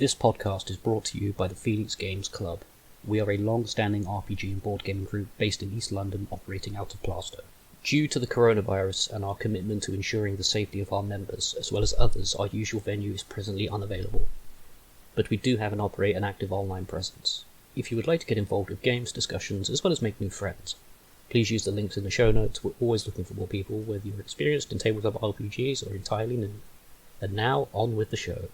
This podcast is brought to you by the Phoenix Games Club. We are a long-standing RPG and board gaming group based in East London, operating out of Plaster. Due to the coronavirus and our commitment to ensuring the safety of our members, as well as others, our usual venue is presently unavailable. But we do have and operate an active online presence. If you would like to get involved with games, discussions, as well as make new friends, please use the links in the show notes. We're always looking for more people, whether you're experienced in tabletop RPGs or entirely new. And now, on with the show.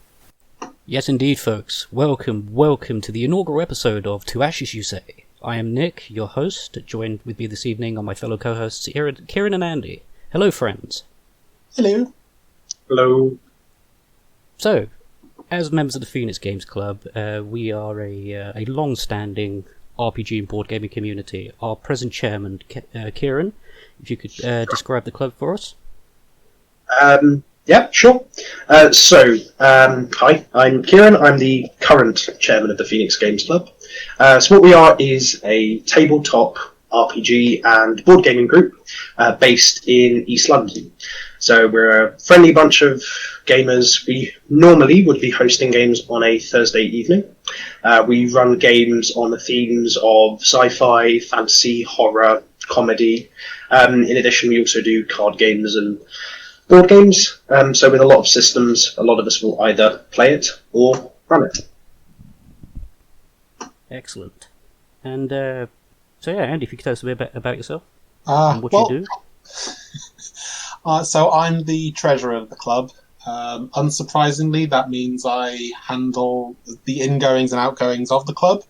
Yes indeed, folks. Welcome to the inaugural episode of To Ashes You Say. I am Nick, your host. Joined with me this evening are my fellow co-hosts, Kieran and Andy. Hello, friends. Hello. Hello. So, as members of the Phoenix Games Club, we are a long-standing RPG and board gaming community. Our present chairman, Kieran, if you could describe the club for us. Yeah, sure. Hi, I'm Kieran. I'm the current chairman of the Phoenix Games Club. So what we are is a tabletop RPG and board gaming group based in East London. So we're a friendly bunch of gamers. We normally would be hosting games on a Thursday evening. We run games on the themes of sci-fi, fantasy, horror, comedy. In addition, we also do card games and board games, so with a lot of systems, a lot of us will either play it or run it. Excellent. And Andy, if you could tell us a bit about yourself and what you do. So I'm the treasurer of the club. Unsurprisingly, that means I handle the ingoings and outgoings of the club.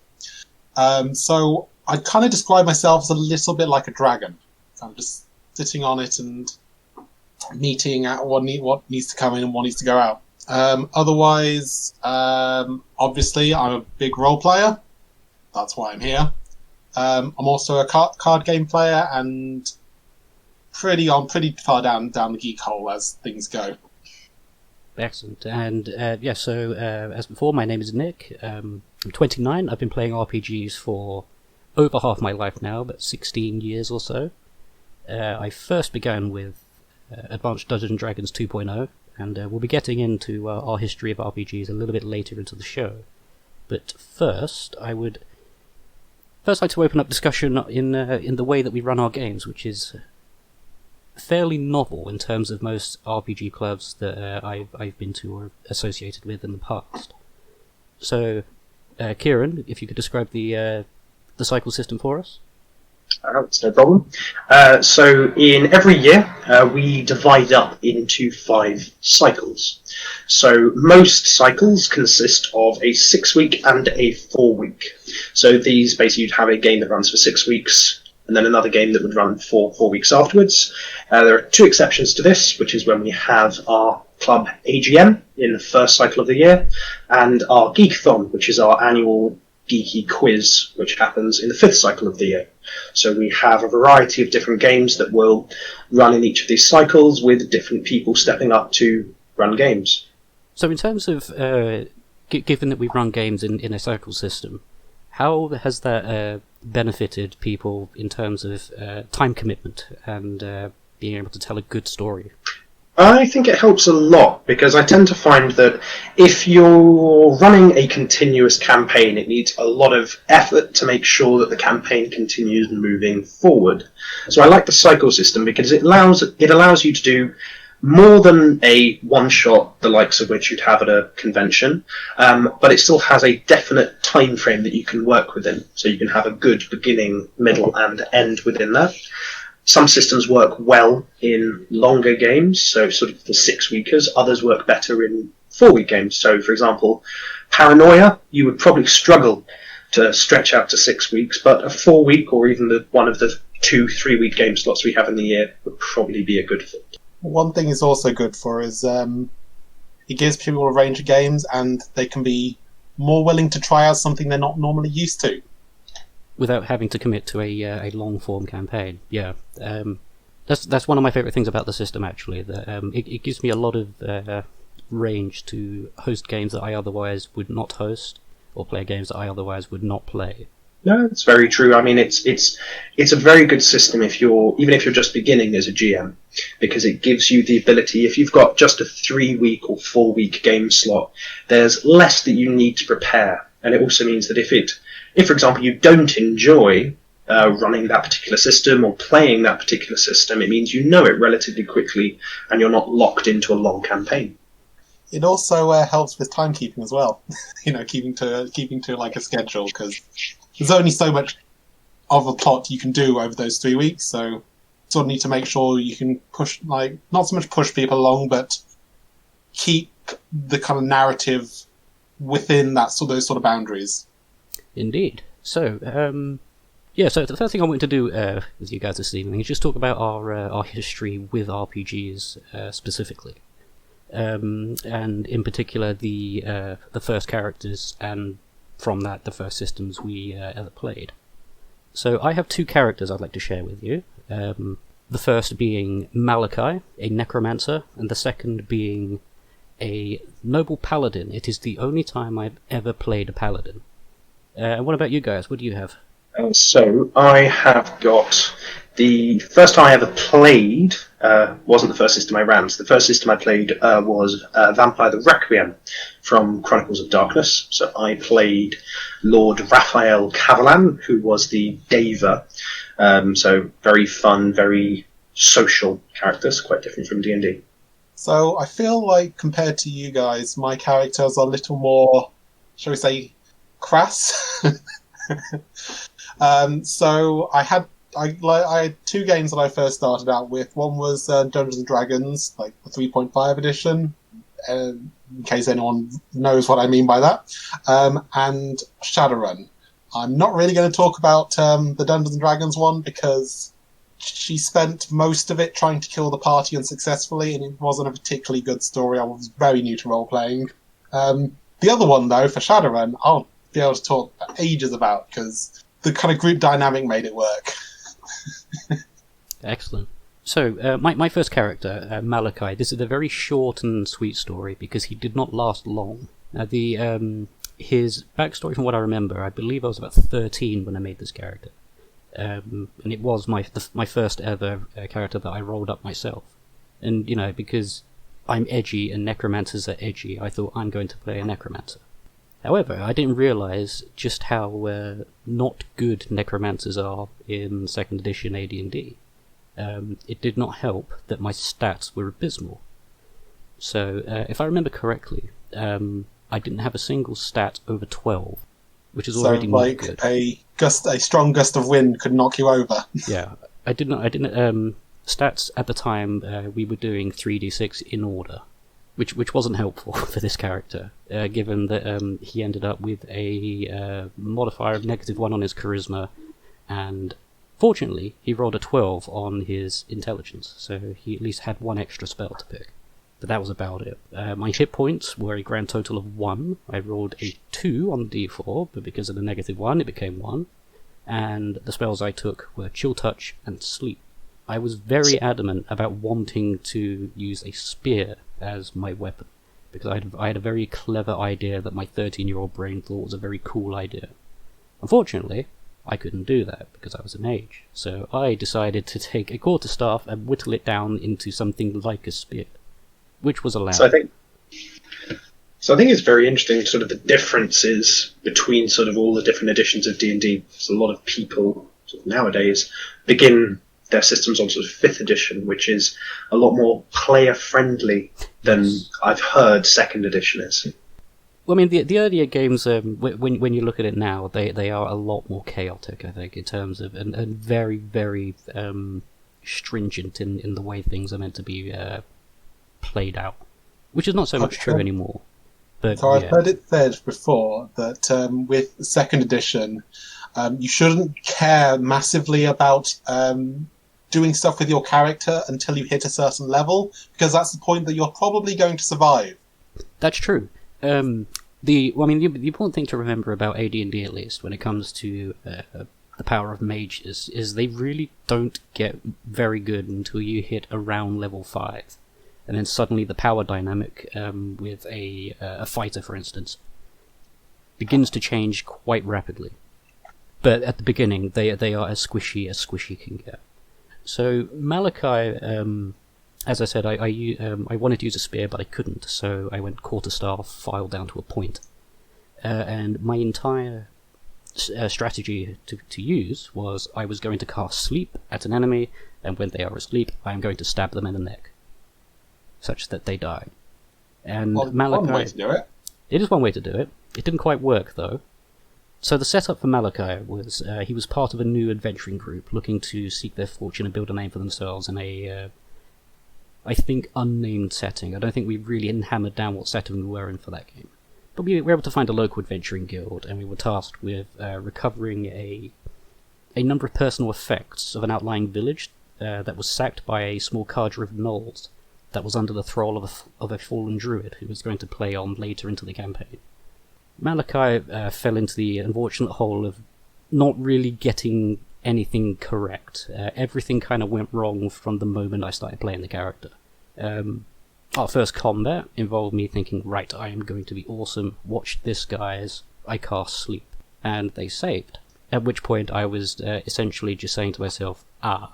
So I kind of describe myself as a little bit like a dragon. I'm just sitting on it and meeting out what needs to come in and what needs to go out. Otherwise, obviously, I'm a big role player. That's why I'm here. I'm also a card game player and pretty far down the geek hole as things go. Excellent. And as before, my name is Nick. I'm 29. I've been playing RPGs for over half my life now, about 16 years or so. I first began with Advanced Dungeons & Dragons 2.0, and we'll be getting into our history of RPGs a little bit later into the show. But first, I would like to open up discussion in the way that we run our games, which is fairly novel in terms of most RPG clubs that I've been to or associated with in the past. So, Kieran, if you could describe the cycle system for us. That's no problem. So in every year, we divide up into 5 cycles. So most cycles consist of a 6-week and a 4-week. So these basically you'd have a game that runs for 6 weeks, and then another game that would run for 4 weeks afterwards. There are 2 exceptions to this, which is when we have our club AGM in the first cycle of the year, and our Geekathon, which is our annual geeky quiz, which happens in the 5th cycle of the year. So we have a variety of different games that will run in each of these cycles with different people stepping up to run games. So in terms of, given that we run games in a cycle system, how has that benefited people in terms of time commitment and being able to tell a good story? I think it helps a lot, because I tend to find that if you're running a continuous campaign, it needs a lot of effort to make sure that the campaign continues moving forward. So I like the cycle system because it allows you to do more than a one-shot, the likes of which you'd have at a convention, but it still has a definite time frame that you can work within. So you can have a good beginning, middle, and end within that. Some systems work well in longer games, so sort of the 6-weekers. Others work better in 4-week games. So, for example, Paranoia, you would probably struggle to stretch out to 6 weeks, but a 4-week or even one of the 2 3-week game slots we have in the year would probably be a good fit. One thing it's also good for is it gives people a range of games, and they can be more willing to try out something they're not normally used to, without having to commit to a long-form campaign. Yeah, that's one of my favourite things about the system, actually. That it gives me a lot of range to host games that I otherwise would not host, or play games that I otherwise would not play. No, it's very true. I mean, it's a very good system if you're just beginning as a GM, because it gives you the ability. If you've got just a 3-week or 4-week game slot, there's less that you need to prepare, and it also means that if for example you don't enjoy running that particular system or playing that particular system, it means you know it relatively quickly, and you're not locked into a long campaign. It also helps with timekeeping as well. Keeping to like a schedule, because there's only so much of a plot you can do over those 3 weeks. So you sort of need to make sure you can push, like, not so much push people along, but keep the kind of narrative within those sort of boundaries. Indeed. So, so the first thing I wanted to do with you guys this evening is just talk about our history with RPGs specifically. And in particular the first characters, and from that the first systems we ever played. So I have 2 characters I'd like to share with you. The first being Malachi, a necromancer, and the second being a noble paladin. It is the only time I've ever played a paladin. What about you guys? What do you have? So I have got the first time I ever played wasn't the first system I ran. So the first system I played was Vampire the Requiem from Chronicles of Darkness. So I played Lord Raphael Cavalan, who was the Deva. So very fun, very social characters, quite different from D&D. So I feel like compared to you guys, my characters are a little more, shall we say, crass. So I had 2 games that I first started out with. One was Dungeons and Dragons, like the 3.5 edition, in case anyone knows what I mean by that, and Shadowrun. I'm not really going to talk about the Dungeons and Dragons one, because she spent most of it trying to kill the party unsuccessfully, and it wasn't a particularly good story. I was very new to role-playing. The other one, though, for Shadowrun, I'll be able to talk for ages about, because the kind of group dynamic made it work. Excellent. So, my first character, Malachi, this is a very short and sweet story, because he did not last long. His backstory, from what I remember, I believe I was about 13 when I made this character. And it was my first ever character that I rolled up myself. And, because I'm edgy and necromancers are edgy, I thought I'm going to play a necromancer. However, I didn't realise just how not good necromancers are in 2nd edition AD&D. It did not help that my stats were abysmal. So, if I remember correctly, I didn't have a single stat over 12, which is already not good. So, a strong gust of wind could knock you over. Yeah, I didn't. Stats at the time, we were doing 3d6 in order, which wasn't helpful for this character, given that he ended up with a modifier of -1 on his charisma, and fortunately he rolled a 12 on his intelligence, so he at least had 1 extra spell to pick. But that was about it. My hit points were a grand total of 1. I rolled a 2 on the d4, but because of the -1 it became 1, and the spells I took were Chill Touch and Sleep. I was very adamant about wanting to use a spear as my weapon, because I had a very clever idea that my 13-year-old brain thought was a very cool idea. Unfortunately, I couldn't do that because I was a mage, so I decided to take a quarterstaff and whittle it down into something like a spear, which was allowed. So I think it's very interesting, sort of the differences between sort of all the different editions of D&D. Because a lot of people sort of nowadays begin their systems on sort of 5th edition, which is a lot more player-friendly than I've heard 2nd edition is. Well, I mean, the earlier games, when you look at it now, they are a lot more chaotic, I think, in terms of, and very, very stringent in the way things are meant to be played out, which is not so much true anymore. But, so I've heard it said before that with 2nd edition, you shouldn't care massively about doing stuff with your character until you hit a certain level, because that's the point that you're probably going to survive. That's true. The important thing to remember about AD&D, at least, when it comes to the power of mages, is they really don't get very good until you hit around level 5. And then suddenly the power dynamic with a fighter, for instance, begins to change quite rapidly. But at the beginning, they are as squishy can get. So Malachi, as I said, I wanted to use a spear, but I couldn't, so I went quarterstaff, filed down to a point. And my entire strategy to use was I was going to cast Sleep at an enemy, and when they are asleep, I am going to stab them in the neck, such that they die. And Malachi, one way to do it. It is one way to do it. It didn't quite work, though. So the setup for Malachi was he was part of a new adventuring group looking to seek their fortune and build a name for themselves in a, I think, unnamed setting. I don't think we really hammered down what setting we were in for that game. But we were able to find a local adventuring guild, and we were tasked with recovering a number of personal effects of an outlying village that was sacked by a small cadre of gnolls that was under the thrall of a fallen druid who was going to play on later into the campaign. Malachi fell into the unfortunate hole of not really getting anything correct. Everything kind of went wrong from the moment I started playing the character. Our first combat involved me thinking, right, I am going to be awesome, watch this guys, I cast Sleep. And they saved. At which point I was essentially just saying to myself, oh,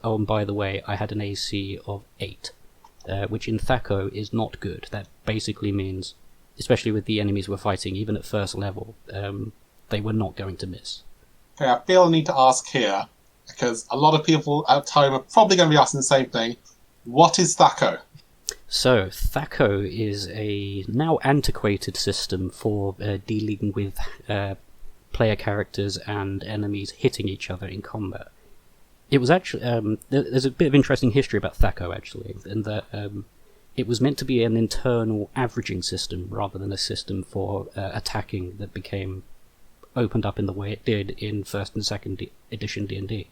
and by the way, I had an AC of 8, which in Thaco is not good. That basically means, especially with the enemies we're fighting, even at first level, they were not going to miss. Okay, I feel I need to ask here, because a lot of people at home are probably going to be asking the same thing. What is Thaco? So, Thaco is a now antiquated system for dealing with player characters and enemies hitting each other in combat. It was actually there's a bit of interesting history about Thaco, actually, in that it was meant to be an internal averaging system rather than a system for attacking that became opened up in the way it did in 1st and 2nd edition D&D.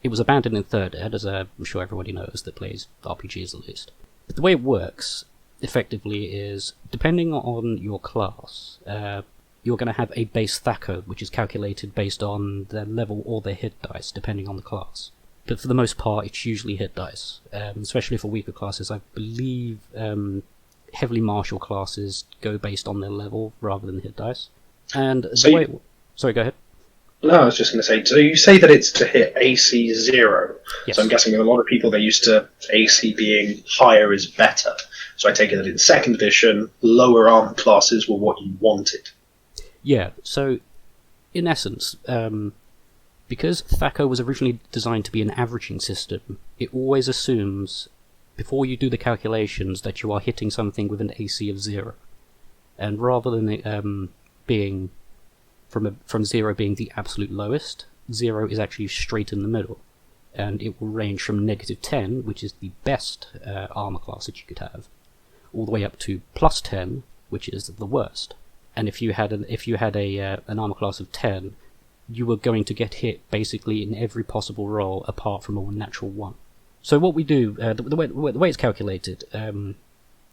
It was abandoned in 3rd Ed, as I'm sure everybody knows that plays RPGs at least. But the way it works, effectively, is, depending on your class, you're going to have a base Thaco, which is calculated based on the level or the hit dice, depending on the class. But for the most part, it's usually hit dice, especially for weaker classes. I believe heavily martial classes go based on their level rather than hit dice. And sorry, go ahead. No, I was just going to say, so you say that it's to hit AC 0. Yes. So I'm guessing with a lot of people, they're used to AC being higher is better. So I take it that in 2nd edition, lower armor classes were what you wanted. Yeah, so in essence, because Thaco was originally designed to be an averaging system, it always assumes, before you do the calculations, that you are hitting something with an AC of 0. And rather than it being from 0 being the absolute lowest, 0 is actually straight in the middle. And it will range from -10, which is the best armor class that you could have, all the way up to +10, which is the worst. And if you had an armor class of 10, you were going to get hit basically in every possible roll apart from a natural 1. So what we do, the way it's calculated,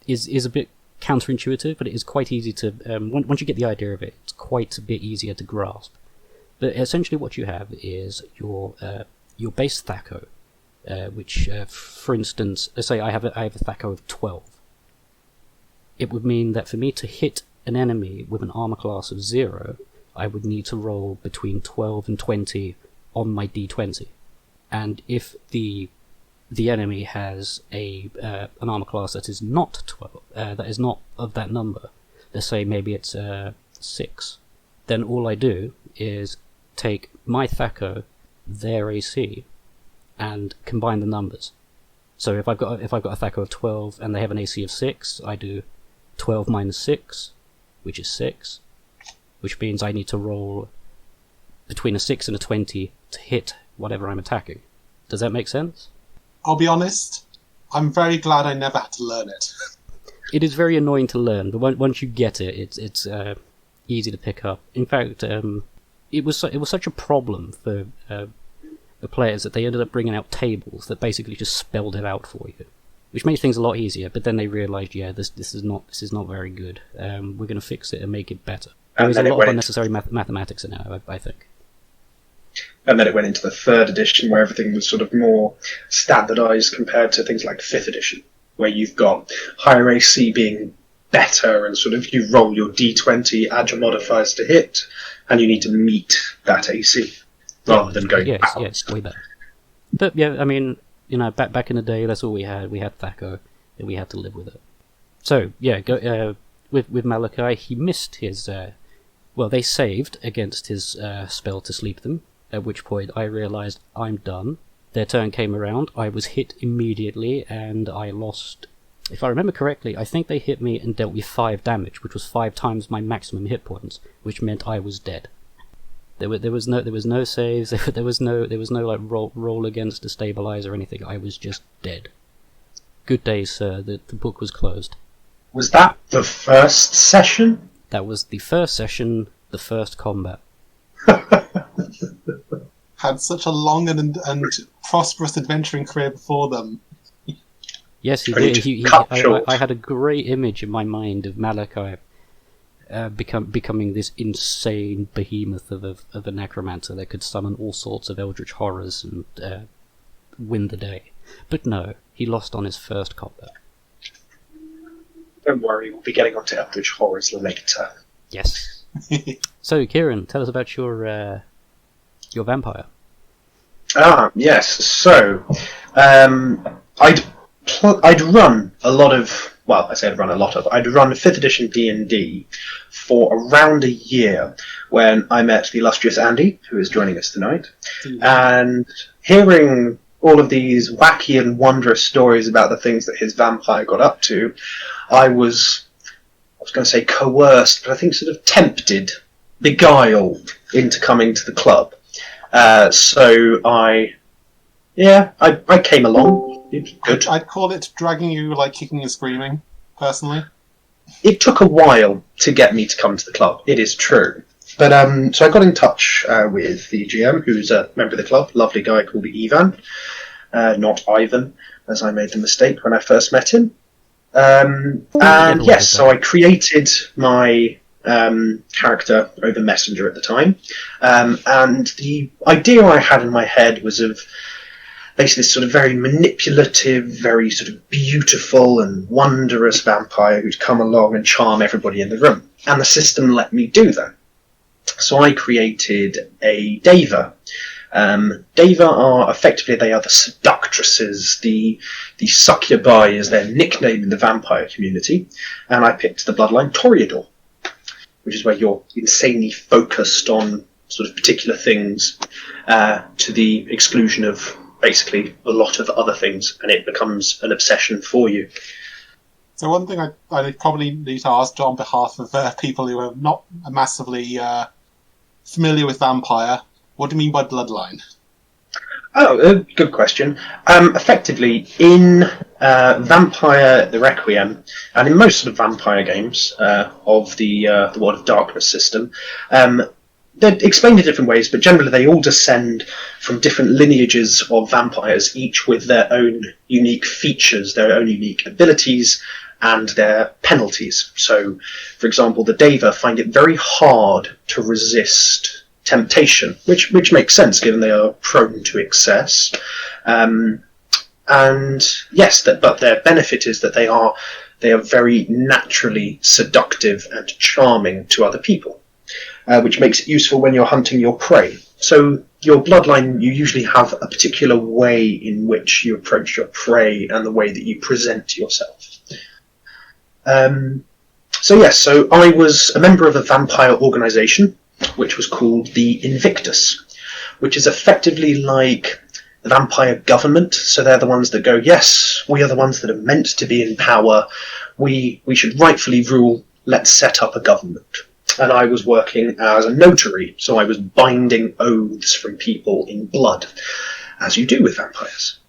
is a bit counterintuitive, but it is quite easy to, once you get the idea of it, it's quite a bit easier to grasp. But essentially what you have is your base Thaco, which, for instance, let's say I have a Thaco of 12. It would mean that for me to hit an enemy with an armor class of 0, I would need to roll between 12 and 20 on my d20. And if the enemy has an armor class that is not 12, that is not of that number, let's say maybe it's 6, then all I do is take my Thaco, their AC, and combine the numbers. So if I've got a Thaco of 12 and they have an AC of 6, I do 12 minus 6, which is 6, which means I need to roll between a 6 and a 20 to hit whatever I'm attacking. Does that make sense? I'll be honest, I'm very glad I never had to learn it. It is very annoying to learn, but once you get it, it's easy to pick up. In fact, it was such a problem for the players that they ended up bringing out tables that basically just spelled it out for you, which made things a lot easier. But then they realised, this is not very good. We're going to fix it and make it better. There's a lot of unnecessary mathematics in it, I think. And then it went into the 3rd edition, where everything was sort of more standardised compared to things like 5th edition, where you've got higher AC being better, and sort of you roll your d20, add your modifiers to hit, and you need to meet that AC rather than going backwards. Yes, way better. But yeah, I mean, back in the day, that's all we had. We had Thaco, and we had to live with it. So yeah, with Malachi, he missed his. They saved against his spell to sleep them. At which point I realised I'm done. Their turn came around. I was hit immediately, and I lost. If I remember correctly, I think they hit me and dealt me 5 damage, which was 5 times my maximum hit points, which meant I was dead. There was no saves. There was no like roll against to stabilize or anything. I was just dead. Good day, sir. The book was closed. Was that the first session? That was the first session, the first combat. Had such a long and prosperous adventuring career before them. Yes, he did. I had a great image in my mind of Malachi becoming this insane behemoth of a necromancer that could summon all sorts of eldritch horrors and win the day. But no, he lost on his first combat. Don't worry, we'll be getting onto eldritch horrors later. Yes. So, Kieran, tell us about your vampire. Yes. So, I'd run a lot of. Well, I say I'd run a lot of. I'd run 5th edition D&D for around a year when I met the illustrious Andy, who is joining us tonight, and hearing all of these wacky and wondrous stories about the things that his vampire got up to, I was going to say coerced, but I think sort of tempted, beguiled into coming to the club. So I came along. It's good. I'd call it dragging you like kicking and screaming, personally. It took a while to get me to come to the club, it is true. But so I got in touch with the GM, who's a member of the club, lovely guy called Ivan, not Ivan, as I made the mistake when I first met him. So I created my character over Messenger at the time, and the idea I had in my head was of basically this sort of very manipulative, very sort of beautiful and wondrous vampire who'd come along and charm everybody in the room, and the system let me do that. So I created a Deva. Deva are effectively, they are the seductresses, the succubi is their nickname in the vampire community, and I picked the bloodline Toreador, which is where you're insanely focused on sort of particular things to the exclusion of basically a lot of other things, and it becomes an obsession for you. So one thing I probably need to ask on behalf of people who are not massively familiar with vampire, what do you mean by bloodline? Oh, good question. Effectively, in Vampire the Requiem, and in most sort of vampire games of the World of Darkness system, they're explained in different ways, but generally they all descend from different lineages of vampires, each with their own unique features, their own unique abilities, and their penalties. So, for example, the Deva find it very hard to resist temptation, which makes sense given they are prone to excess. And yes, but their benefit is that they are very naturally seductive and charming to other people, which makes it useful when you're hunting your prey. So your bloodline, you usually have a particular way in which you approach your prey and the way that you present yourself. So I was a member of a vampire organisation, which was called the Invictus, which is effectively like the vampire government. So they're the ones that go, yes, we are the ones that are meant to be in power. We should rightfully rule. Let's set up a government. And I was working as a notary, so I was binding oaths from people in blood, as you do with vampires.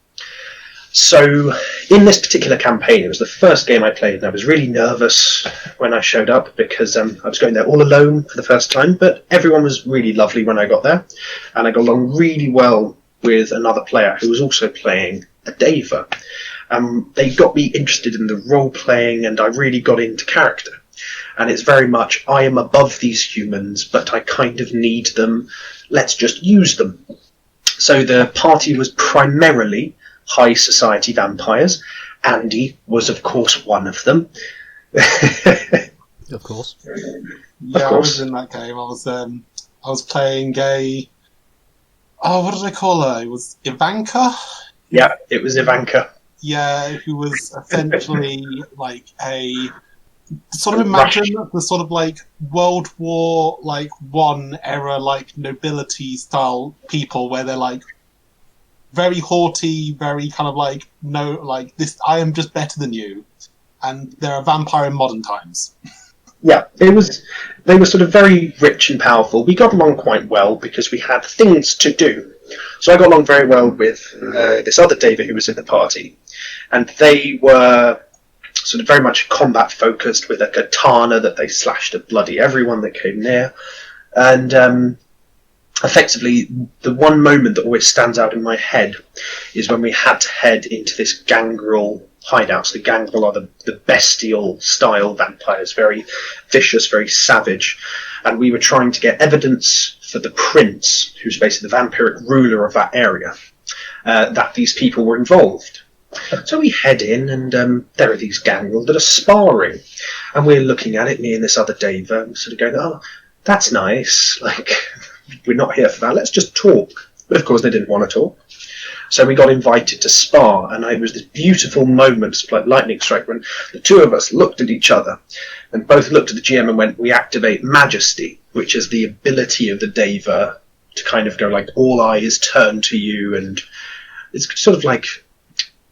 So in this particular campaign, it was the first game I played, and I was really nervous when I showed up because I was going there all alone for the first time, but everyone was really lovely when I got there, and I got along really well with another player who was also playing a Deva. They got me interested in the role-playing, and I really got into character. And it's very much, I am above these humans, but I kind of need them. Let's just use them. So the party was primarily high society vampires. Andy was, of course, one of them. Of course. Yeah, I was in that game. I was playing a. Oh, what did I call her? It was Ivanka. Yeah, it was Ivanka. Yeah, who was essentially like a sort of imagine the sort of like World War like One era like nobility style people where they're like very haughty, very kind of like no like this I am just better than you, and they're a vampire in modern times. Yeah, they were sort of very rich and powerful. We got along quite well because we had things to do. So I got along very well with this other David who was in the party, and they were sort of very much combat focused with a katana that they slashed at bloody everyone that came near. And effectively, the one moment that always stands out in my head is when we had to head into this gangrel hideouts. The gangrel are the bestial style vampires, very vicious, very savage. And we were trying to get evidence for the prince, who's basically the vampiric ruler of that area, that these people were involved. So we head in, and there are these gangrel that are sparring, and we're looking at it, me and this other Dave, sort of going, oh, that's nice, like, we're not here for that, let's just talk. But of course they didn't want to talk. So we got invited to spar, and it was this beautiful moment, like lightning strike, when the two of us looked at each other, and both looked at the GM and went, we activate Majesty, which is the ability of the Deva to kind of go like, all eyes turn to you, and it's sort of like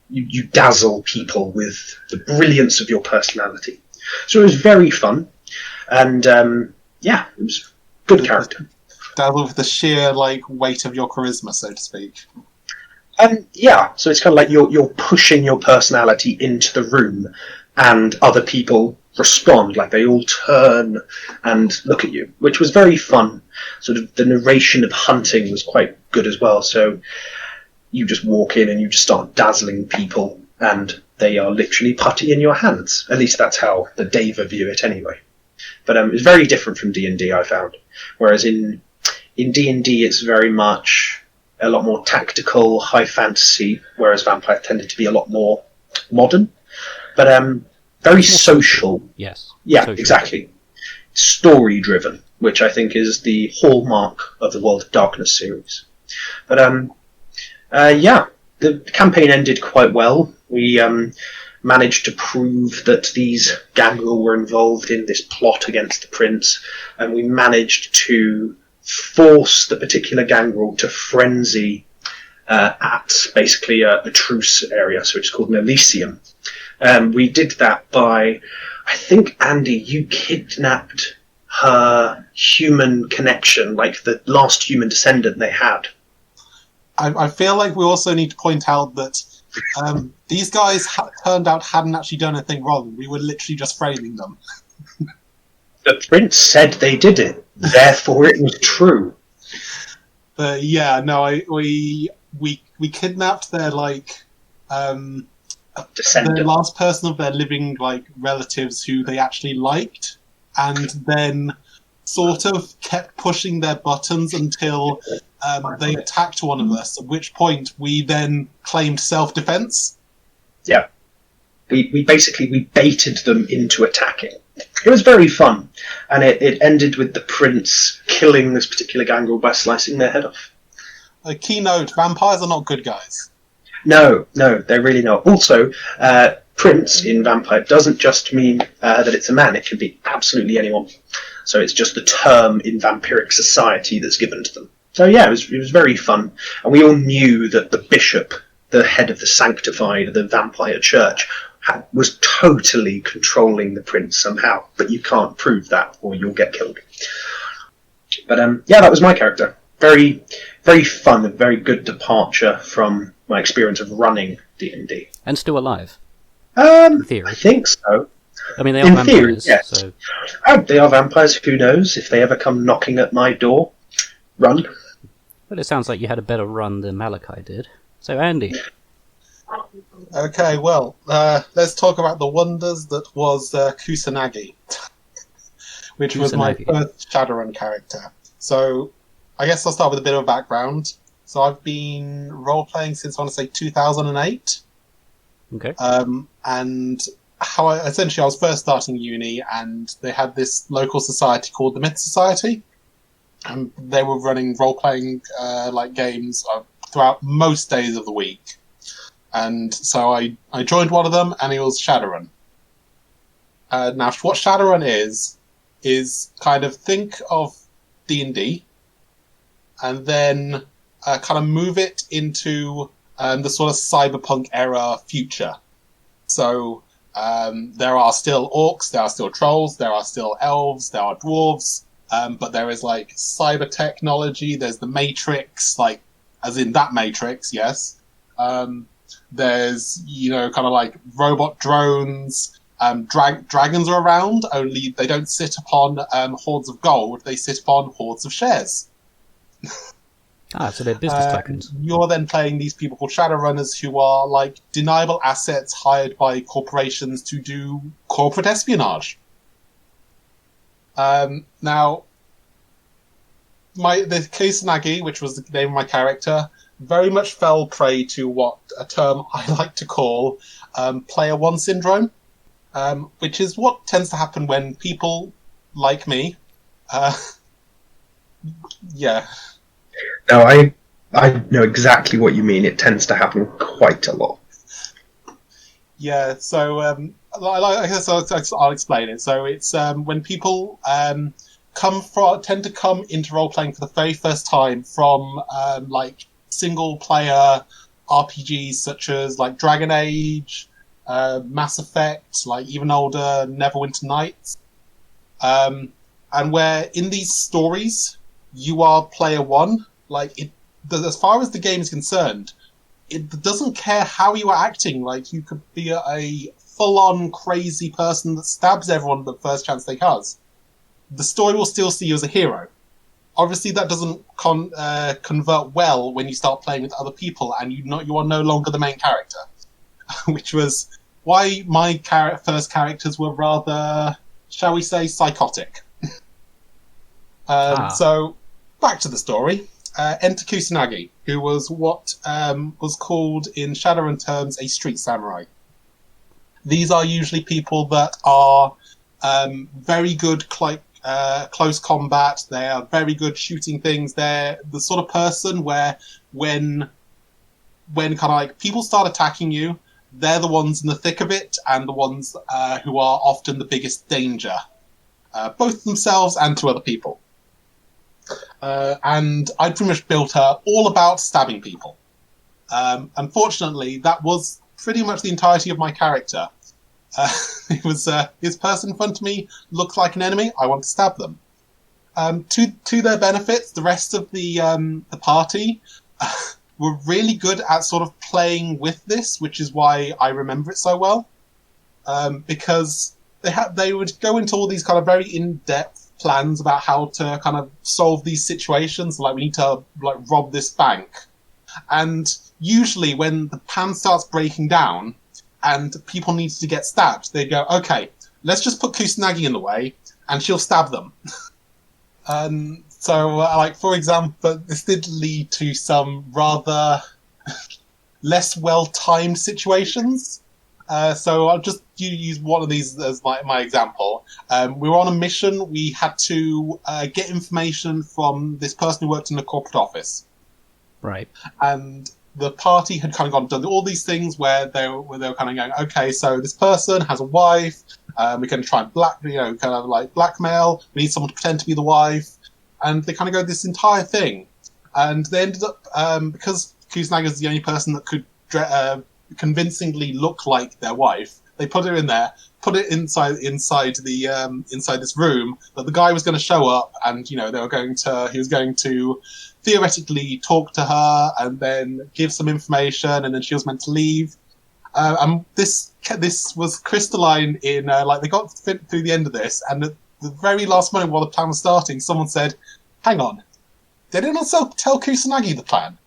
you dazzle people with the brilliance of your personality. So it was very fun, and yeah, it was good character. Dazzle with the sheer like weight of your charisma, so to speak. Yeah, so it's kind of like you're pushing your personality into the room, and other people respond, like they all turn and look at you, which was very fun. Sort of the narration of hunting was quite good as well, so you just walk in and you just start dazzling people, and they are literally putty in your hands. At least that's how the Deva view it anyway. But it's very different from D&D, I found. Whereas in D&D it's very much a lot more tactical, high fantasy, whereas Vampire tended to be a lot more modern. But very social. Yes. Yeah, social. Exactly. Story-driven, which I think is the hallmark of the World of Darkness series. But yeah, the campaign ended quite well. We managed to prove that these gangrel were involved in this plot against the prince, and we managed to force the particular gangrel to frenzy at basically a truce area, so it's called an Elysium. We did that by, I think, Andy, you kidnapped her human connection, like the last human descendant they had. I feel like we also need to point out that these guys turned out hadn't actually done anything wrong. We were literally just framing them. The prince said they did it, therefore it was true. But yeah, no, we kidnapped their like Descendant. the last person of their living like relatives who they actually liked, and then sort of kept pushing their buttons until they attacked one of us, at which point we then claimed self-defense. Yeah. We basically baited them into attacking. It was very fun, and it ended with the prince killing this particular gangrel by slicing their head off. A keynote, vampires are not good guys. No, they're really not. Also, prince in vampire doesn't just mean that it's a man, it can be absolutely anyone. So it's just the term in vampiric society that's given to them. So yeah, it was very fun, and we all knew that the bishop, the head of the sanctified, the vampire church, was totally controlling the prince somehow, but you can't prove that or you'll get killed. But yeah, that was my character. Very, very fun, a very good departure from my experience of running D&D. And still alive? In theory. I think so. I mean, they are In vampires, theory, yes. so... They are vampires, who knows? If they ever come knocking at my door, run. Well, it sounds like you had a better run than Malachi did. So, Andy. Okay, well, let's talk about the wonders that was Kusanagi, which was my first Shadowrun character. So, I guess I'll start with a bit of a background. So, I've been role-playing since, I want to say, 2008. Okay. And how essentially I was first starting uni, and they had this local society called the Myth Society, and they were running role-playing games throughout most days of the week. And so I joined one of them, and it was Shadowrun. Now, what Shadowrun is kind of think of D&D, and then kind of move it into the sort of cyberpunk era future. So there are still orcs, there are still trolls, there are still elves, there are dwarves, but there is like cyber technology. There's the Matrix, like as in that Matrix, yes. There's kind of like robot drones. Dragons are around, only they don't sit upon hordes of gold. They sit upon hordes of shares. So they're business tokens. You're then playing these people called Shadowrunners, who are like deniable assets hired by corporations to do corporate espionage. Now, the Kusanagi, which was the name of my character, very much fell prey to what a term I like to call player one syndrome, which is what tends to happen when people like me. Yeah. No, I know exactly what you mean. It tends to happen quite a lot. Yeah, so I guess I'll explain it. So it's when people tend to come into role playing for the very first time from single player RPGs such as like Dragon Age, Mass Effect, like even older Neverwinter Nights, and where in these stories you are player one. As far as the game is concerned, it doesn't care how you are acting. Like, you could be a full-on crazy person that stabs everyone the first chance they has. The story will still see you as a hero. Obviously, that doesn't convert well when you start playing with other people, and you are no longer the main character, which was why my first characters were rather, shall we say, psychotic. So, back to the story. Enter Kusanagi, who was what was called in Shadowrun terms a street samurai. These are usually people that are very good close combat. They are very good shooting things. They're the sort of person where when kind of like people start attacking you, they're the ones in the thick of it and the ones who are often the biggest danger, both themselves and to other people. And I pretty much built her all about stabbing people. Unfortunately, that was pretty much the entirety of my character. It was this person in front of me looked like an enemy. I want to stab them. To their benefit, the rest of the party were really good at sort of playing with this, which is why I remember it so well. Because they would go into all these kind of very in-depth plans about how to kind of solve these situations. Like, we need to rob this bank, and usually when the plan starts breaking down and people need to get stabbed, they go, okay, let's just put Kusanagi in the way and she'll stab them. So for example, this did lead to some rather less well-timed situations. So I'll just use one of these as my example. We were on a mission. We had to get information from this person who worked in the corporate office. Right. And the party had kind of done all these things where they were kind of going, okay, so this person has a wife. We can try and blackmail. We need someone to pretend to be the wife. And they kind of go this entire thing. And they ended up, because Kusanagi is the only person that could convincingly look like their wife, they put her in there, put it inside this room, that the guy was going to show up, and he was going to theoretically talk to her and then give some information, and then she was meant to leave. And this was crystalline in they got through the end of this, and at the very last moment while the plan was starting, someone said, "Hang on, they did not tell Kusanagi the plan."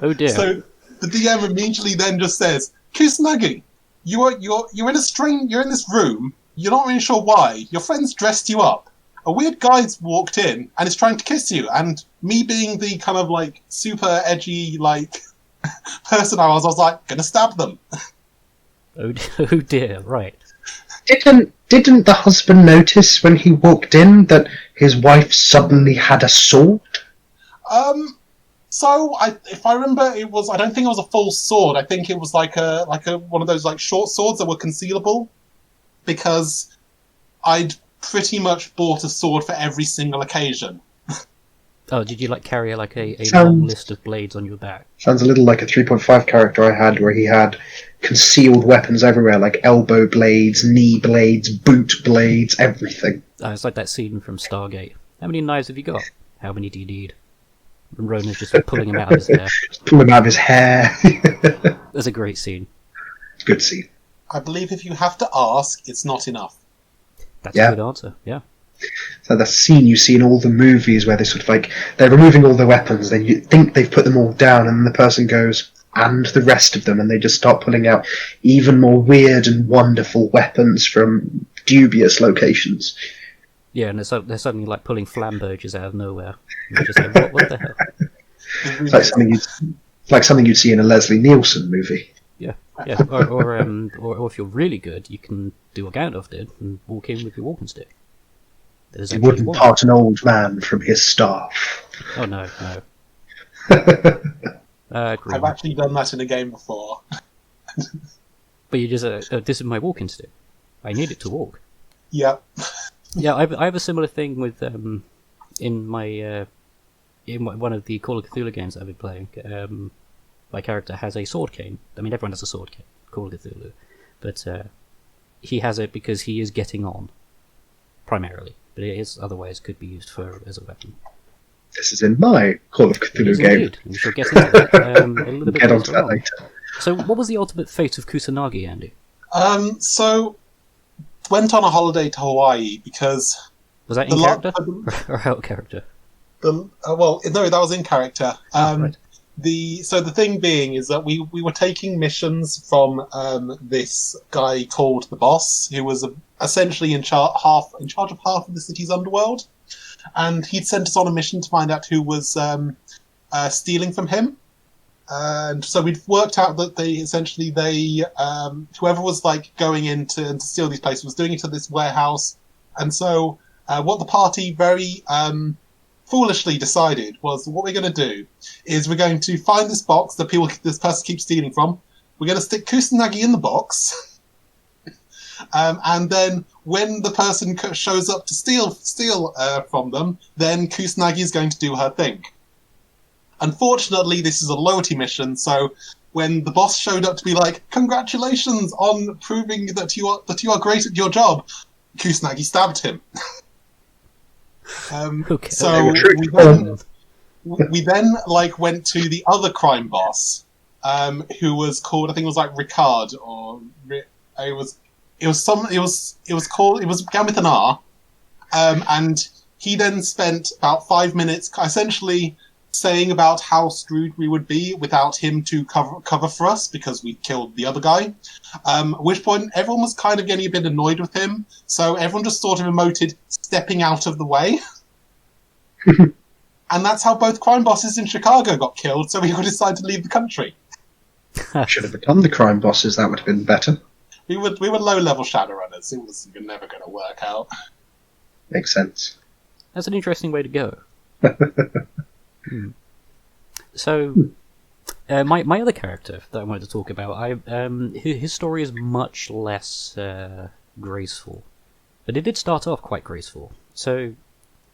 Oh dear. So the DM immediately then just says, "Kusanagi, you're in this room. You're not really sure why. Your friends dressed you up. A weird guy's walked in and is trying to kiss you. And me being the kind of super edgy person I was like, gonna stab them." Oh dear, right. Didn't the husband notice when he walked in that his wife suddenly had a sword? So if I remember, I don't think it was a full sword. I think it was like a one of those like short swords that were concealable, because I'd pretty much bought a sword for every single occasion. Oh, did you like carry like a long list of blades on your back? Sounds a little like a 3.5 character I had, where he had concealed weapons everywhere, like elbow blades, knee blades, boot blades, everything. Oh, it's like that scene from Stargate. How many knives have you got? How many do you need? And Ronan's just pulling him out of his hair. Just pull him out of his hair. That's a great scene. Good scene. I believe if you have to ask, it's not enough. That's a good answer, yeah. So the scene you see in all the movies where they sort of like, they're removing all their weapons, then you think they've put them all down, and the person goes, and the rest of them, and they just start pulling out even more weird and wonderful weapons from dubious locations. Yeah, and they're suddenly like pulling flamberges out of nowhere. You're just like, what the hell? It's like something you'd see in a Leslie Nielsen movie. Yeah. Or if you're really good, you can do what Gandalf did and walk in with your walking stick. You wouldn't part an old man from his staff. Oh no. I've actually done that in a game before. But you just this is my walking stick. I need it to walk. Yep. Yeah, I have a similar thing with in one of the Call of Cthulhu games I've been playing. My character has a sword cane. I mean, everyone has a sword cane, Call of Cthulhu, but he has it because he is getting on, primarily. But it is otherwise could be used as a weapon. This is in my Call of Cthulhu game. Indeed. We shall get into that a little bit onto that later. So, what was the ultimate fate of Kusanagi, Andy? So went on a holiday to Hawaii because was that in character or out of character? Well, no, that was in character. Right. The thing being is that we were taking missions from this guy called the Boss, who was essentially in charge of half of the city's underworld, and he'd sent us on a mission to find out who was stealing from him. And so we'd worked out that whoever was like going in to steal these places was doing it to this warehouse. And so what the party very foolishly decided was, what we're going to do is we're going to find this box that this person keeps stealing from. We're going to stick Kusanagi in the box. And then when the person shows up to steal from them, then Kusanagi is going to do her thing. Unfortunately, this is a loyalty mission, so when the boss showed up to be like, "Congratulations on proving that you are great at your job," Kusanagi stabbed him. Okay. So we then like went to the other crime boss, who was called, I think it was like Ricard, or it was began with an R, and he then spent about 5 minutes essentially saying about how screwed we would be without him to cover for us because we killed the other guy. At which point everyone was kind of getting a bit annoyed with him, so everyone just sort of emoted stepping out of the way. And that's how both crime bosses in Chicago got killed, so we all decided to leave the country. Should have become the crime bosses, that would have been better. We were low-level Shadowrunners. It was never going to work out. Makes sense. That's an interesting way to go. So, my other character that I wanted to talk about, his story is much less graceful, but it did start off quite graceful. So,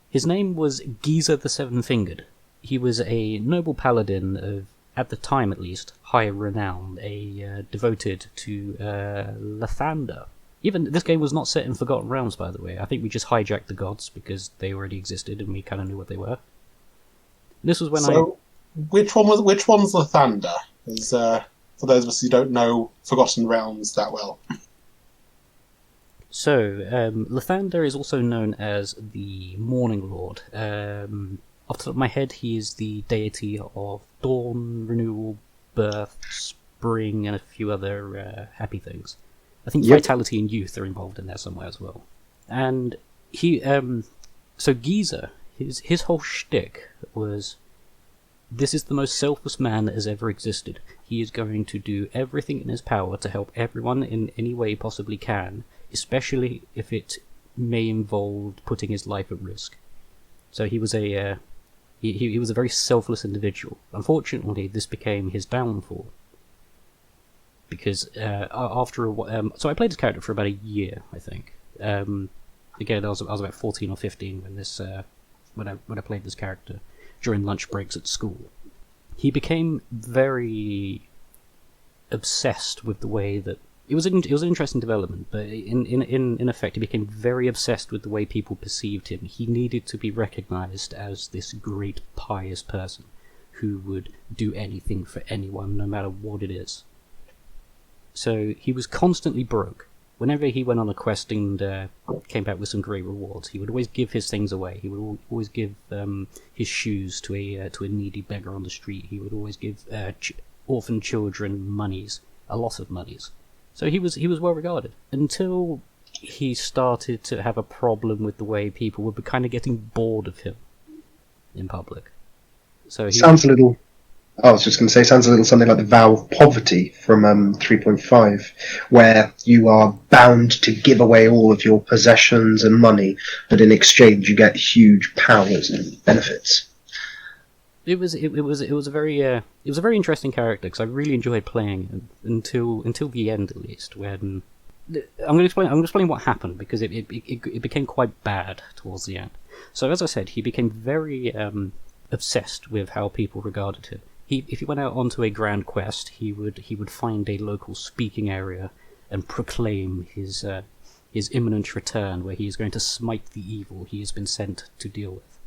his name was Giza the Seven-Fingered. He was a noble paladin of, at the time at least, high renown, devoted to Lathander. Even this game was not set in Forgotten Realms, by the way. I think we just hijacked the gods because they already existed and we kind of knew what they were. This was when which one's Lathander? For those of us who don't know Forgotten Realms that well. So, Lathander is also known as the Morning Lord. Off the top of my head, he is the deity of dawn, renewal, birth, spring, and a few other happy things. I think vitality and youth are involved in there somewhere as well. And he, so Giza, his whole shtick was This is the most selfless man that has ever existed. He is going to do everything in his power to help everyone in any way he possibly can, especially if it may involve putting his life at risk. So he was he was a very selfless individual. Unfortunately, this became his downfall. Because after a while, so I played this character for about a year, I think. Again, I was about 14 or 15 when this when I played this character during lunch breaks at school. He became very obsessed with the way that it was an interesting development, but in effect, he became very obsessed with the way people perceived him. He needed to be recognized as this great pious person who would do anything for anyone, no matter what it is. So he was constantly broke. Whenever he went on a quest and came back with some great rewards, he would always give his things away. He would always give his shoes to a needy beggar on the street. He would always give orphan children monies, a lot of monies. So he was well regarded until he started to have a problem with the way people were kind of getting bored of him in public. So sounds a little. I was just going to say, sounds a little something like the vow of poverty from 3.5, where you are bound to give away all of your possessions and money, but in exchange you get huge powers and benefits. It was a very interesting character because I really enjoyed playing him until the end, at least. When I'm going to explain what happened, because it became quite bad towards the end. So as I said, he became very obsessed with how people regarded him. If he went out onto a grand quest, he would find a local speaking area and proclaim his imminent return, where he is going to smite the evil he has been sent to deal with.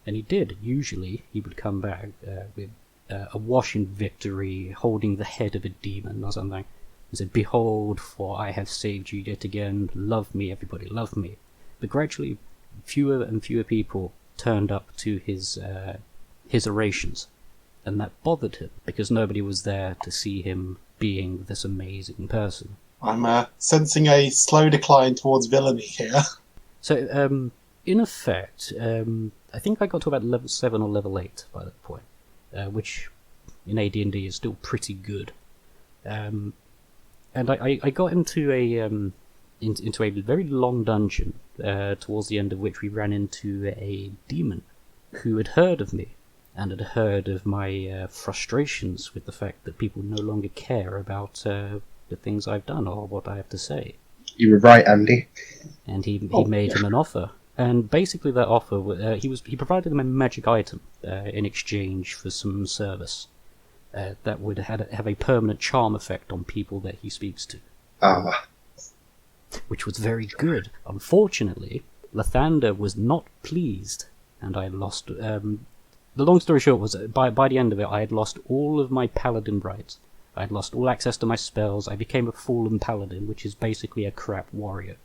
And he did. Usually, he would come back with a wash in victory, holding the head of a demon or something, and said, "Behold, for I have saved you yet again. Love me, everybody, love me." But gradually, fewer and fewer people turned up to his orations. And that bothered him, because nobody was there to see him being this amazing person. I'm sensing a slow decline towards villainy here. So, in effect, I think I got to about level 7 or level 8 by that point, which in AD&D is still pretty good. And I got into a very long dungeon, towards the end of which we ran into a demon who had heard of me, and had heard of my frustrations with the fact that people no longer care about the things I've done or what I have to say. You were right, Andy. And he made him an offer. And basically that offer, he provided him a magic item in exchange for some service that would have a permanent charm effect on people that he speaks to. Ah. Which was very good. Unfortunately, Lathander was not pleased, and I lost... the long story short was, by the end of it, I had lost all of my Paladin rights. I had lost all access to my spells. I became a fallen Paladin, which is basically a crap warrior.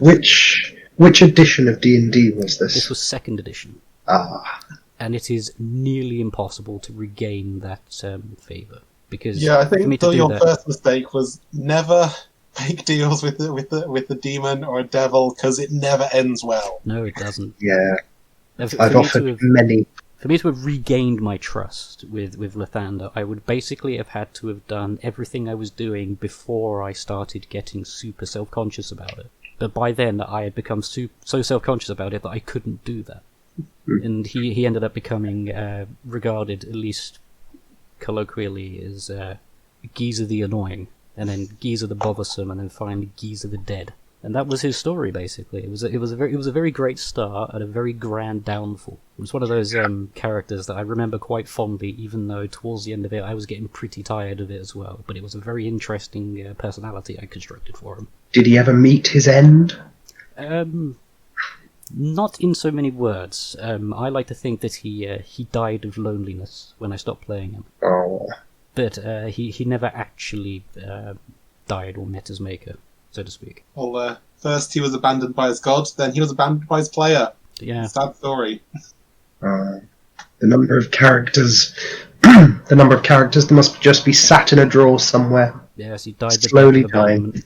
Which edition of D&D was this? This was 2nd edition. Ah. And it is nearly impossible to regain that favour. Because I think your that, first mistake was never make deals with the demon or a devil, because it never ends well. No, it doesn't. Yeah. I've offered many. For me to have regained my trust with Lathander, I would basically have had to have done everything I was doing before I started getting super self-conscious about it. But by then, I had become so self-conscious about it that I couldn't do that. And he ended up becoming regarded, at least colloquially, as Geezer the Annoying, and then Geezer the Bothersome, and then finally Geezer the Dead. And that was his story, basically. It was a very great start and a very grand downfall. It was one of those characters that I remember quite fondly, even though towards the end of it I was getting pretty tired of it as well. But it was a very interesting personality I constructed for him. Did he ever meet his end? Not in so many words. I like to think that he died of loneliness when I stopped playing him. Oh. But he never actually died or met his maker, so to speak. Well, first he was abandoned by his god, then he was abandoned by his player. Yeah. Sad story. The number of characters... the number of characters that must just be sat in a drawer somewhere. Yes, he died slowly the death of abandonment.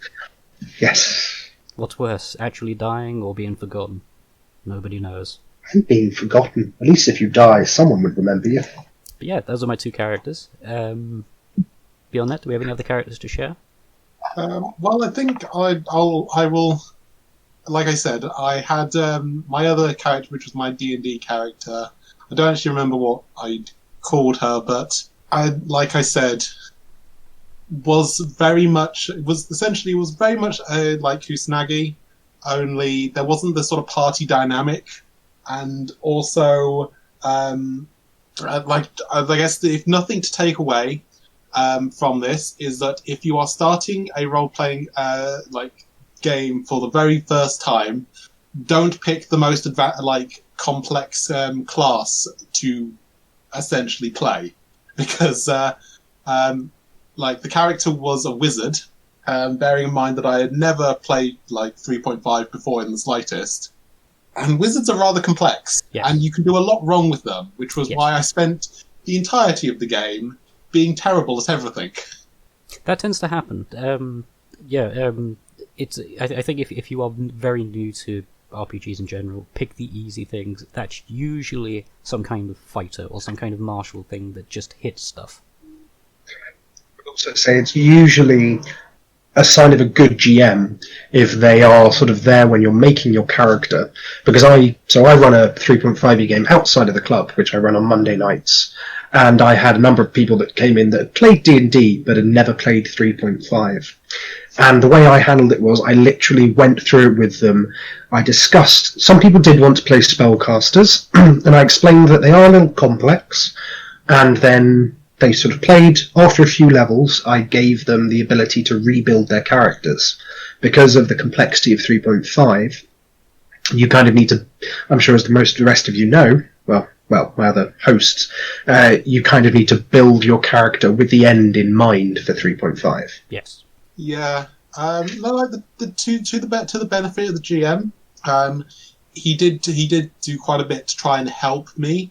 Yes. What's worse, actually dying or being forgotten? Nobody knows. and being forgotten. At least if you die, someone would remember you. But yeah, those are my two characters. Beyond that, do we have any other characters to share? Well, I think I will. Like I said, I had my other character, which was my D&D character. I don't actually remember what I called her, but like I said, was very much like Kusanagi, only there wasn't the sort of party dynamic, and also I guess if nothing to take away from this is that if you are starting a role-playing game for the very first time, don't pick the most complex class to essentially play, because the character was a wizard, bearing in mind that I had never played 3.5 before in the slightest, and wizards are rather complex, and you can do a lot wrong with them, which was why I spent the entirety of the game being terrible at everything. That tends to happen. I think if you are very new to RPGs in general, pick the easy things. That's usually some kind of fighter or some kind of martial thing that just hits stuff. I would also say it's usually a sign of a good GM if they are sort of there when you're making your character. Because I run a 3.5e game outside of the club, which I run on Monday nights, and I had a number of people that came in that had played D&D but had never played 3.5. And the way I handled it was I literally went through it with them. I discussed, some people did want to play spellcasters, and I explained that they are a little complex, and then they sort of played. After a few levels, I gave them the ability to rebuild their characters. Because of the complexity of 3.5, you kind of need to, I'm sure as the rest of you know, well, my other hosts, you kind of need to build your character with the end in mind for 3.5. Yes. Yeah. To the benefit of the GM, he did do quite a bit to try and help me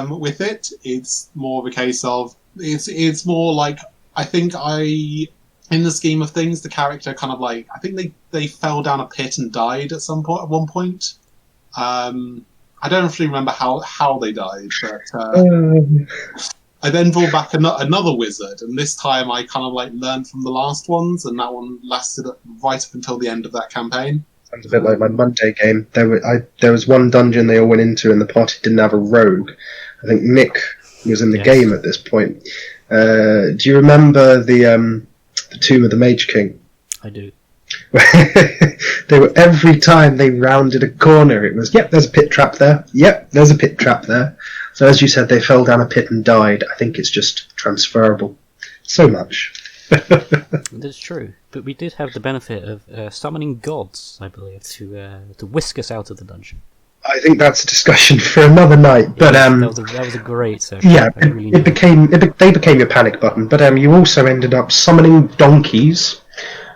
with it. It's more of a case of it's more like, I think in the scheme of things, the character kind of I think they fell down a pit and died at one point. I don't actually remember how they died, but I then brought back another wizard, and this time I kind of learned from the last ones, and that one lasted right up until the end of that campaign. Sounds a bit like my Monday game. There was one dungeon they all went into, and the party didn't have a rogue. I think Nick was in the game at this point. Do you remember the Tomb of the Mage King? I do. They were, every time they rounded a corner, it was, yep, there's a pit trap there. Yep, there's a pit trap there. So as you said, they fell down a pit and died. I think it's just transferable. So much. That's true. But we did have the benefit of summoning gods, I believe, to whisk us out of the dungeon. I think that's a discussion for another night. But that was a great session. Yeah, they became your panic button. But you also ended up summoning donkeys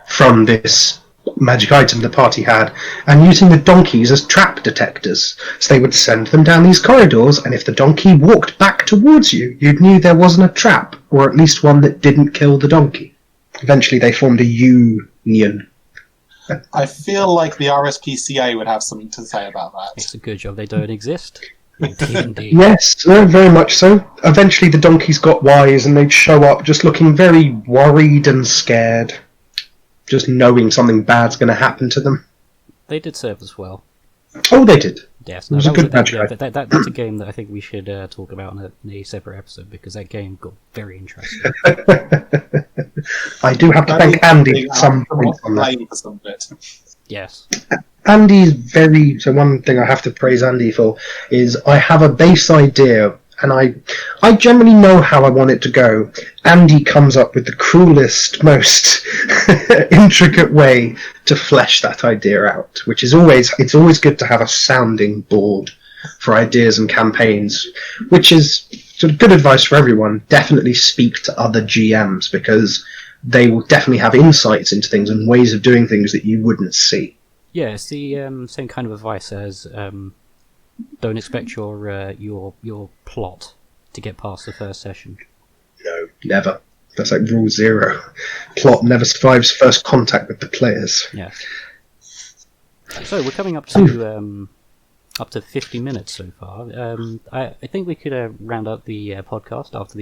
from this magic item the party had, and using the donkeys as trap detectors. So they would send them down these corridors, and if the donkey walked back towards you, you knew there wasn't a trap, or at least one that didn't kill the donkey. Eventually they formed a union. I feel like the RSPCA would have something to say about that. It's a good job they don't exist. Indeed. Yes, very much so. Eventually the donkeys got wise, and they'd show up just looking very worried and scared, just knowing something bad's going to happen to them. They did serve us well. Oh, they did. Yes, it was a good match. That's a game that I think we should talk about in a separate episode, because that game got very interesting. I do have to thank Andy at some point on that. Yes. Andy's so one thing I have to praise Andy for is I have a base idea, and I generally know how I want it to go. Andy comes up with the cruelest, most intricate way to flesh that idea out, which is it's always good to have a sounding board for ideas and campaigns, which is sort of good advice for everyone. Definitely speak to other GMs, because they will definitely have insights into things and ways of doing things that you wouldn't see. Yeah, it's the same kind of advice as don't expect your plot to get past the first session. No, never. That's like rule 0. Plot never survives first contact with the players. Yes. So we're coming up to up to 50 minutes so far. I think we could round up the podcast after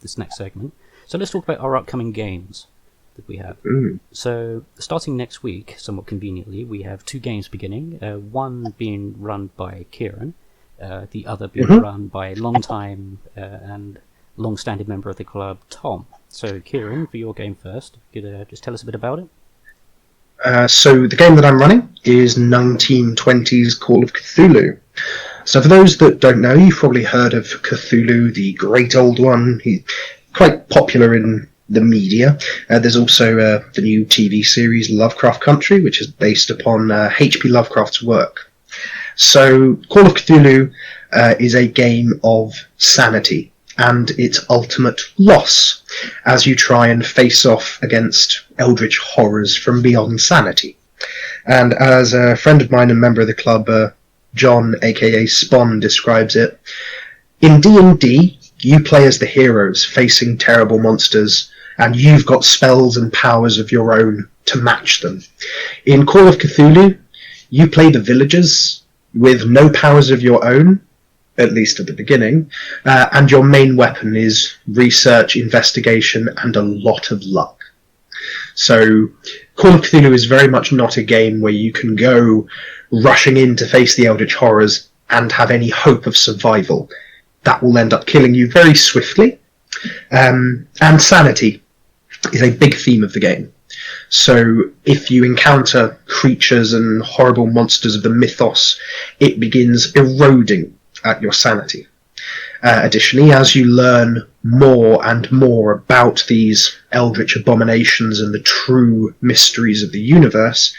this next segment. So let's talk about our upcoming games that we have. So starting next week, somewhat conveniently, we have 2 games beginning. One being run by Kieran, the other being run by a long-time and long-standing member of the club, Tom. So Kieran, for your game first, could you just tell us a bit about it? So the game that I'm running is 1920s Call of Cthulhu. So for those that don't know, you've probably heard of Cthulhu, the great old one. He's quite popular in the media. There's also the new TV series Lovecraft Country, which is based upon H.P. Lovecraft's work. So Call of Cthulhu is a game of sanity and its ultimate loss as you try and face off against eldritch horrors from beyond sanity. And as a friend of mine and member of the club, John, aka Spawn, describes it, in D&D, you play as the heroes facing terrible monsters, and you've got spells and powers of your own to match them. In Call of Cthulhu, you play the villagers with no powers of your own, at least at the beginning, and your main weapon is research, investigation, and a lot of luck. So Call of Cthulhu is very much not a game where you can go rushing in to face the eldritch horrors and have any hope of survival. That will end up killing you very swiftly. And sanity is a big theme of the game. So if you encounter creatures and horrible monsters of the mythos, it begins eroding at your sanity. Additionally, as you learn more and more about these eldritch abominations and the true mysteries of the universe,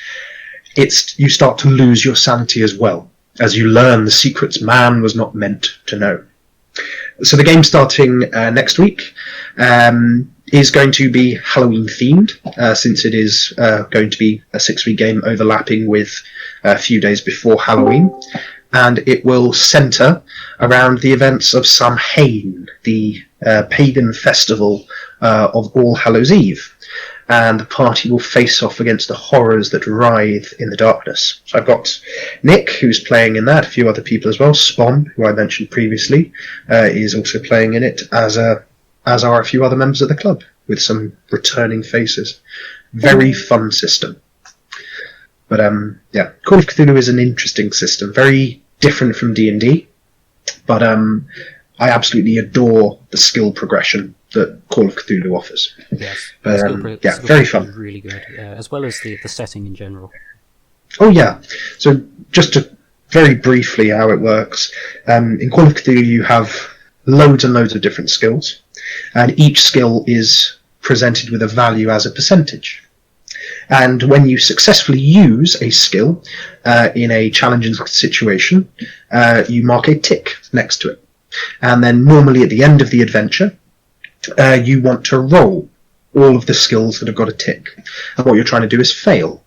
you start to lose your sanity as well, as you learn the secrets man was not meant to know. So the game starting next week is going to be Halloween themed, since it is going to be a 6-week game overlapping with a few days before Halloween. And it will centre around the events of Samhain, the pagan festival of All Hallows Eve. And the party will face off against the horrors that writhe in the darkness. So I've got Nick, who's playing in that, a few other people as well. Spawn, who I mentioned previously, is also playing in it, as are a few other members of the club, with some returning faces. Very fun system. But Call of Cthulhu is an interesting system, very different from D&D, but I absolutely adore the skill progression that Call of Cthulhu offers. Yes, very fun. Really good, as well as the setting in general. Oh yeah, so just to very briefly how it works, in Call of Cthulhu you have loads and loads of different skills, and each skill is presented with a value as a percentage. And when you successfully use a skill in a challenging situation, you mark a tick next to it. And then normally at the end of the adventure, you want to roll all of the skills that have got a tick. And what you're trying to do is fail,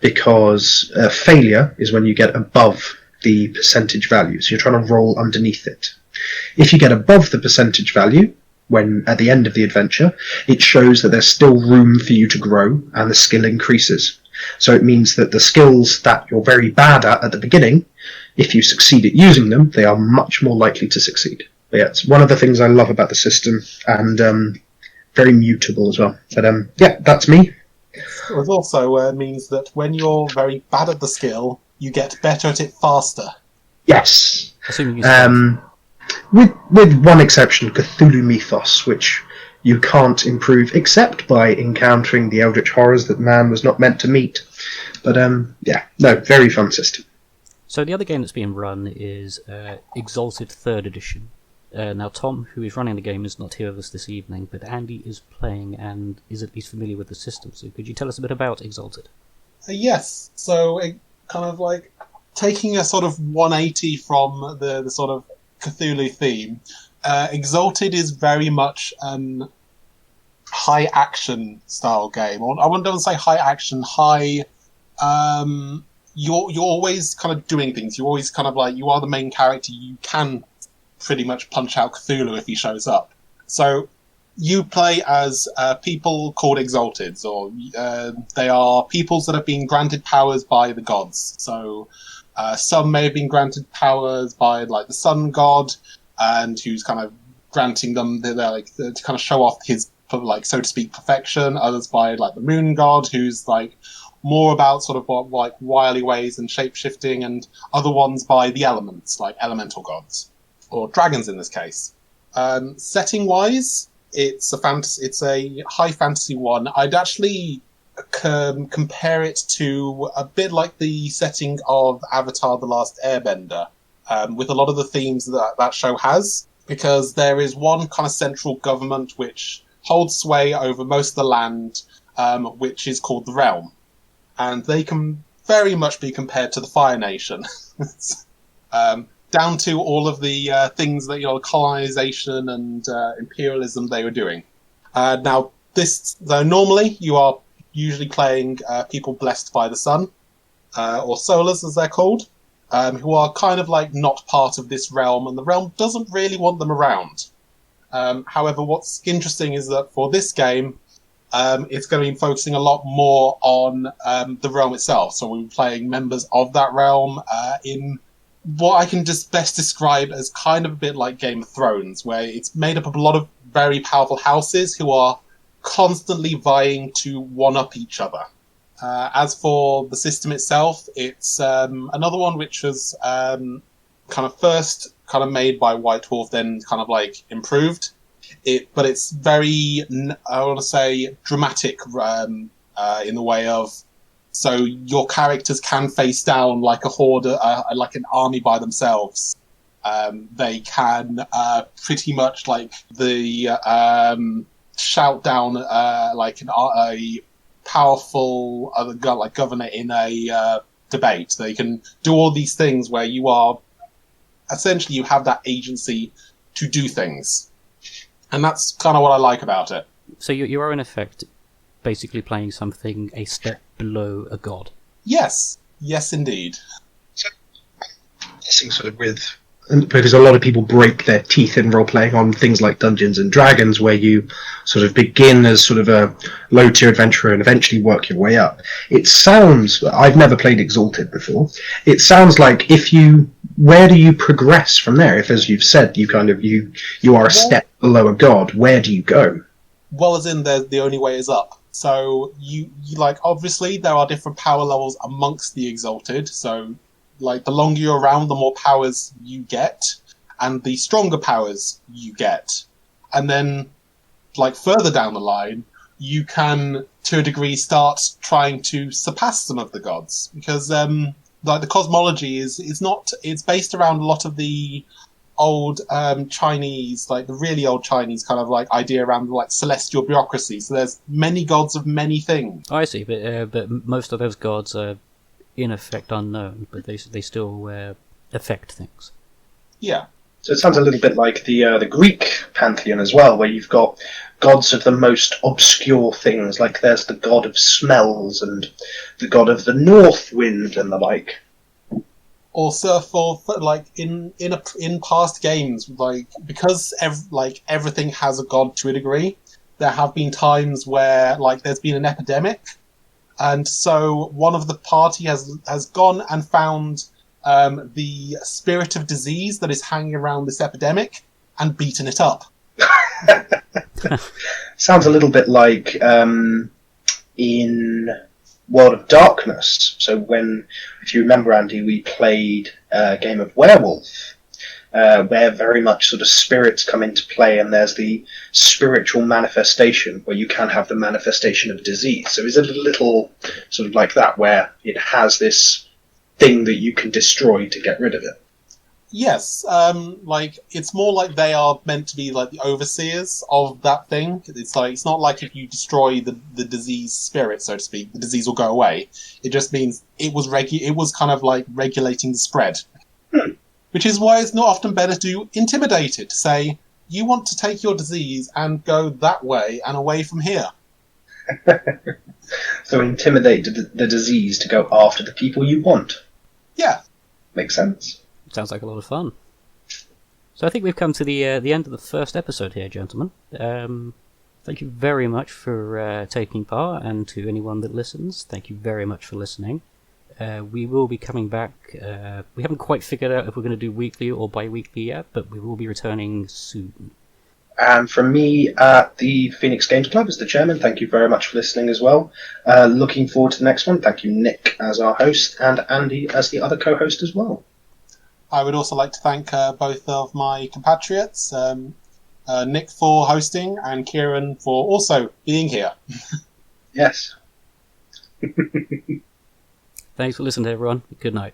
because failure is when you get above the percentage value. So you're trying to roll underneath it. If you get above the percentage value, when at the end of the adventure, it shows that there's still room for you to grow and the skill increases. So it means that the skills that you're very bad at the beginning, if you succeed at using them, they are much more likely to succeed. But yeah, it's one of the things I love about the system, and very mutable as well. But that's me. It also means that when you're very bad at the skill, you get better at it faster. Yes. Assuming you with one exception, Cthulhu Mythos, which you can't improve except by encountering the eldritch horrors that man was not meant to meet. But very fun system. So the other game that's being run is Exalted 3rd Edition. Now Tom, who is running the game, is not here with us this evening, but Andy is playing and is at least familiar with the system. So could you tell us a bit about Exalted? Yes, so it kind of like taking a sort of 180 from the sort of Cthulhu theme. Exalted is very much an high action style game. Or I don't say high action, high. You're always kind of doing things. You're always kind of like, you are the main character. You can pretty much punch out Cthulhu if he shows up. So you play as people called Exalteds, or they are peoples that have been granted powers by the gods. So some may have been granted powers by like the sun god, and who's kind of granting them they're like to kind of show off his, like, so to speak, perfection. Others by like the moon god, who's like more about sort of like wily ways and shape shifting, and other ones by the elements, like elemental gods or dragons in this case. Setting wise, it's a high fantasy one. I'd actually compare it to a bit like the setting of Avatar: The Last Airbender, with a lot of the themes that show has, because there is one kind of central government which holds sway over most of the land, which is called the Realm, and they can very much be compared to the Fire Nation. Down to all of the things that, colonization and imperialism they were doing. Now, though normally you are usually playing people blessed by the sun, or solars as they're called, who are kind of like not part of this realm, and the realm doesn't really want them around. However, what's interesting is that for this game, it's going to be focusing a lot more on the realm itself. So we'll be playing members of that realm in what I can just best describe as kind of a bit like Game of Thrones, where it's made up of a lot of very powerful houses who are constantly vying to one-up each other. As for the system itself, it's another one which was kind of first kind of made by White Wolf, then kind of like improved. But it's very, I want to say, dramatic in the way of, so your characters can face down like a horde, like an army by themselves. They can pretty much like shout down like a powerful like governor in a debate. They can do all these things where you are essentially, you have that agency to do things, and that's kind of what I like about it. So you are in effect basically playing something a step below a god. Yes indeed. So, guessing sort of with, because a lot of people break their teeth in role playing on things like Dungeons and Dragons, where you sort of begin as sort of a low tier adventurer and eventually work your way up. It sounds, I've never played Exalted before. It sounds like where do you progress from there? If, as you've said, you are a step below a god, where do you go? Well, as in the only way is up. So you like, obviously there are different power levels amongst the Exalted. So like the longer you're around, the more powers you get, and the stronger powers you get. And then, like, further down the line, you can, to a degree, start trying to surpass some of the gods, because like the cosmology it's based around a lot of the old Chinese, like the really old Chinese kind of like idea around like celestial bureaucracy. So there's many gods of many things. Oh, I see, but most of those gods are in effect unknown, but they still affect things. Yeah. So it sounds a little bit like the Greek pantheon as well, where you've got gods of the most obscure things, like there's the god of smells and the god of the north wind and the like. Also, for like in past games, like because everything has a god to a degree, there have been times where like there's been an epidemic, and so one of the party has gone and found the spirit of disease that is hanging around this epidemic and beaten it up. Sounds a little bit like in World of Darkness. So if you remember, Andy, we played a game of Werewolf, where very much sort of spirits come into play, and there's the spiritual manifestation where you can have the manifestation of disease. So is it a little sort of like that, where it has this thing that you can destroy to get rid of it? Yes, like it's more like they are meant to be like the overseers of that thing. It's like, it's not like if you destroy the disease spirit, so to speak, the disease will go away. It just means it was kind of like regulating the spread. Which is why it's not often better to intimidate it, to say, you want to take your disease and go that way and away from here. So intimidate the disease to go after the people you want. Yeah. Makes sense. Sounds like a lot of fun. So I think we've come to the end of the first episode here, gentlemen. Thank you very much for taking part, and to anyone that listens, thank you very much for listening. We will be coming back. We haven't quite figured out if we're going to do weekly or bi-weekly yet, but we will be returning soon. And from me at the Phoenix Games Club as the chairman, thank you very much for listening as well. Looking forward to the next one. Thank you, Nick, as our host, and Andy as the other co-host as well. I would also like to thank both of my compatriots, Nick for hosting and Kieran for also being here. Yes. Thanks for listening, everyone. Good night.